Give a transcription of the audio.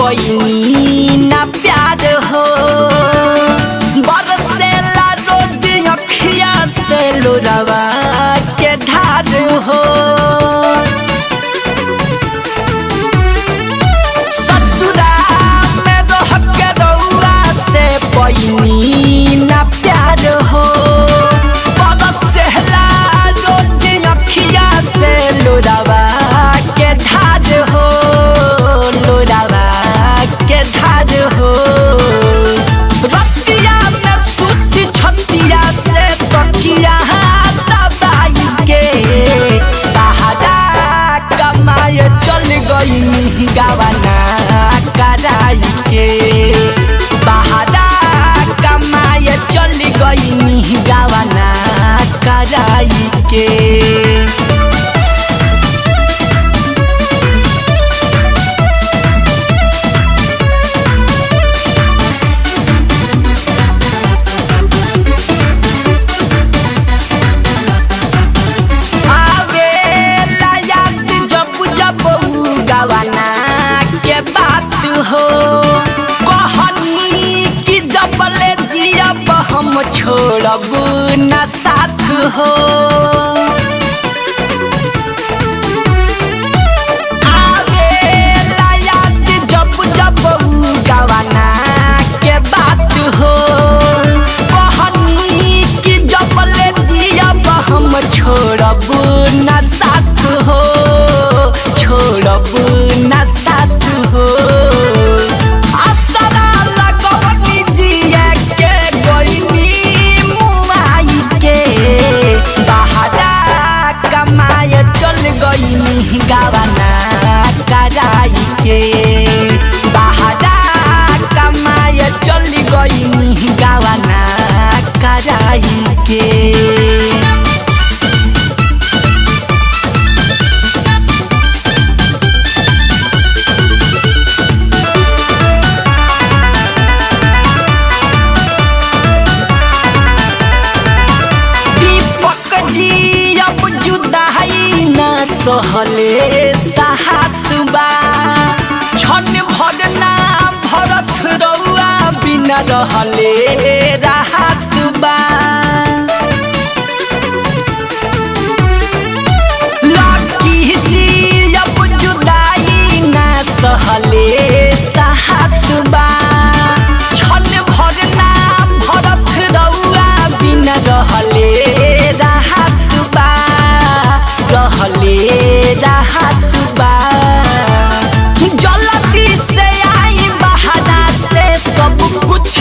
कोई ना प्यार हो बरसेला रोज अखिया से लोरावा के धार हो ससुरा में रह के रउआ से पैनी ना प्यार हो बरसेला रोज अखिया से लोरावा के धार हो लोरावा के धार हो रतिया में सूती छतिया से तकिया दबाई के बहारा कमाए चल गई गवाना कराई के बहारा कमाए चल गई गवाना कराई के गवाना के बात हो कहनी कि जबले जियब हम छोड़ब ना साथ हो आवेला याद जब जब गवाना के बात हो कहनी कि जबले जियब हम छोड़ब ना साथ हो छोड़ब ना साथ हो असरा लगवनी जिया के गईनी मुआई के बहारा कमाए चल गईनी गवाना कराई के बहारा कमाए चल गईनी गवाना कराई के सहले साहत बा छन भर ना भरत रउआ बिना रहले राहत बा लकी जी अब जुदाई ना सहले साहत बा छन भर ना भरत रउआ बिना रहले राहत बा रहले राहत बा जल्दी से आई बहाना से सब कुछ